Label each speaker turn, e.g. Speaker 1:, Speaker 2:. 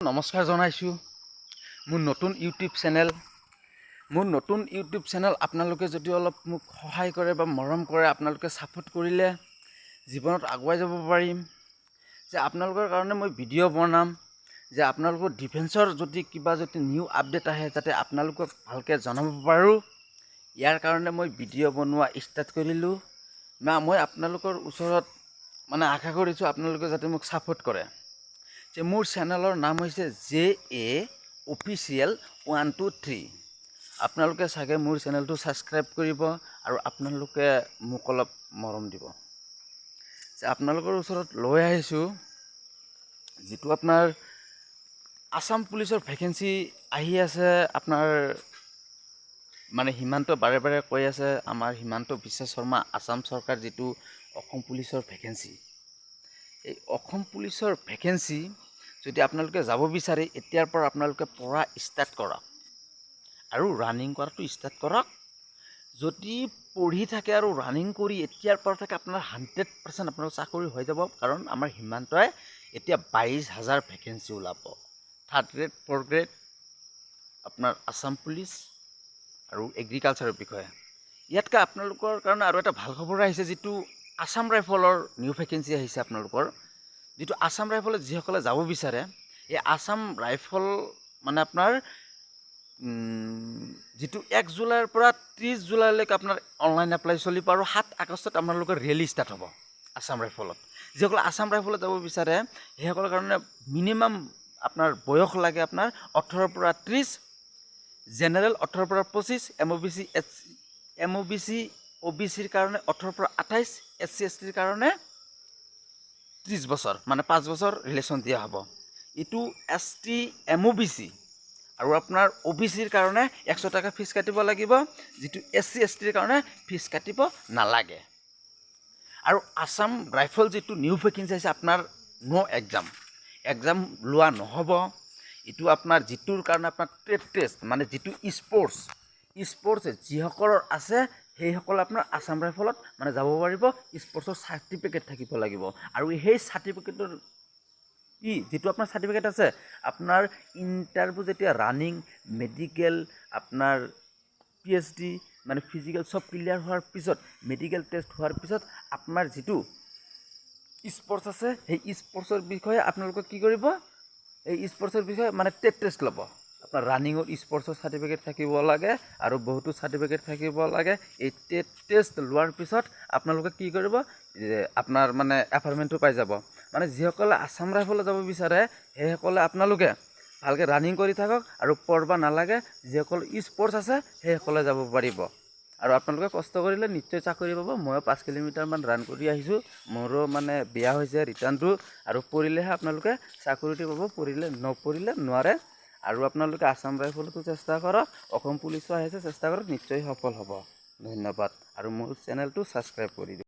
Speaker 1: নমস্কাৰ জনাইছোঁ মোৰ নতুন ইউটিউব চেনেল আপোনালোকে যদি অলপ মোক সহায় কৰে বা মৰম কৰে আপোনালোকে সাপোৰ্ট কৰিলে জীৱনত আগুৱাই যাব পাৰিম যে আপোনালোকৰ কাৰণে মই ভিডিঅ' বনাম যে আপোনালোকৰ ডিফেন্সৰ যদি কিবা যদি নিউ আপডেট আহে যাতে আপোনালোকক ভালকৈ জনাব পাৰোঁ ইয়াৰ কাৰণে মই ভিডিঅ' বনোৱা ষ্টাৰ্ট কৰিলোঁ মই আপোনালোকৰ ওচৰত মানে আশা কৰিছোঁ আপোনালোকে যাতে মোক সাপোৰ্ট কৰে যে মোৰ চেনেলৰ নাম হৈছে JA অফিচিয়েল 123 আপোনালোকে চাগে মোৰ চেনেলটো সাবস্ক্ৰাইব কৰিব আৰু আপোনালোকে মোক অলপ মৰম দিব যে আপোনালোকৰ ওচৰত লৈ আহিছোঁ যেটো আপোনাৰ আসাম পুলিচৰ ভ্যাকেন্সি আহি আছে আপোনাৰ মানে হিমান্ত বাৰে বাৰে কৈ আছে আমাৰ হিমান্ত বিশ্ব শৰ্মা আসাম চৰকাৰ যেটো অসম পুলিচৰ ভ্যাকেন্সি এই অসম পুলিচৰ ভ্যাকেন্সি যদি আপোনালোকে যাব বিচাৰে এতিয়াৰ পৰা আপোনালোকে পঢ়া ষ্টাৰ্ট কৰক আৰু ৰানিং কৰাটো ষ্টাৰ্ট কৰক যদি পঢ়ি থাকে আৰু ৰানিং কৰি এতিয়াৰ পৰা থাকে আপোনাৰ 100% আপোনাৰ চাকৰি হৈ যাব কাৰণ আমাৰ হিমান্তই এতিয়া 22000 ভ্যাকেন্সি ওলাব থাৰ্ড গ্ৰেড ফ'ৰ্থ গ্ৰেড আপোনাৰ আসাম পুলিচ আৰু এগ্ৰিকালচাৰৰ বিষয়ে ইয়াতকৈ আপোনালোকৰ কাৰণে আৰু এটা ভাল খবৰ আহিছে যেটো আসাম ৰাইফলৰ নিউ ভ্যাকেন্সি আহিছে আপোনালোকৰ যেটো আসাম ৰাইফলত যিসকলে যাব বিচাৰে এই আসাম ৰাইফল মানে আপোনাৰ যেটো 1 জুলাইৰ পৰা 30 জুলাইলৈকে আপোনাৰ অনলাইন এপ্লাই চলিব আৰু 7 আগষ্টত আপোনালোকৰ ৰেলী ষ্টাৰ্ট হ'ব আসাম ৰাইফলত যিসকলে আসাম ৰাইফলত যাব বিচাৰে সেইসকলৰ কাৰণে মিনিমাম আপোনাৰ বয়স লাগে আপোনাৰ 18 পৰা 30 জেনাৰেল 18 পৰা 25 MOBC OBCৰ কাৰণে 18 পৰা 28 SC STৰ কাৰণে 30 বছৰ মানে 5 বছৰ ৰিলেশ্যন দিয়া হ'ব ইটো ST MOBC আৰু আপোনাৰ OBCৰ কাৰণে 100 টাকা ফিজ কাটিব লাগিব যেটো SC STৰ কাৰণে ফিজ কাটিব নালাগে আৰু আসাম ৰাইফল যেটো নিউ ভ্যাকেন্সি আছে আপোনাৰ নো এক্সাম লোৱা নহব ইটো আপোনাৰ যেটোৰ কাৰণে আপোনাৰ ট্ৰেড টেষ্ট মানে যেটো স্পৰ্টছ যিসকলৰ আছে সেইসকল আপোনাৰ আসাম ৰাইফলত মানে যাব পাৰিব স্পৰ্টছৰ সাৰ্টিফিকেট থাকিব লাগিব আৰু সেই সাৰ্টিফিকেটৰ যেটো আপোনাৰ সাৰ্টিফিকেট আছে আপোনাৰ ইন্টাৰভিউ যেতিয়া ৰানিং মেডিকেল আপোনাৰ PhD মানে ফিজিক্যাল সব ক্লিয়াৰ হোৱাৰ পিছত মেডিকেল টেষ্ট হোৱাৰ পিছত আপোনাৰ যেটো স্পৰ্টছ আছে সেই স্পৰ্টছৰ বিষয়ে আপোনালোকে কি কৰিব এই স্পৰ্টছৰ বিষয়ে মানে টেষ্ট ল'ব আপোনাৰ ৰানিঙৰ স্পৰ্টছৰ সাৰ্টিফিকেট থাকিব লাগে আৰু বহুতো সাৰ্টিফিকেট থাকিব লাগে এই টেষ্ট লোৱাৰ পিছত আপোনালোকে কি কৰিব আপোনাৰ মানে এপইণ্টমেণ্টটো পাই যাব মানে যিসকলে আসাম ৰাইফলত যাব বিচাৰে সেইসকলে আপোনালোকে ভালকৈ ৰানিং কৰি থাকক আৰু পঢ়বা নালাগে যিসকল স্পৰ্টছ আছে সেইসকলে যাব পাৰিব আৰু আপোনালোকে কষ্ট কৰিলে নিশ্চয় চাকৰি পাব মই 5 কিলোমিটাৰ মান ৰান কৰি আহিছোঁ মোৰো মানে বিয়া হৈছে ৰিটাৰ্ণটো আৰু পঢ়িলেহে আপোনালোকে চাকৰিটো পাব পঢ়িলে নপঢ়িলে নোৱাৰে আৰু আপোনালোকে আসাম ৰাইফলতো চেষ্টা কৰক অসম পুলিচো আহিছে চেষ্টা কৰক নিশ্চয় সফল হ'ব ধন্যবাদ আৰু মোৰ চেনেলটো সাবস্ক্ৰাইব কৰি দিয়ক।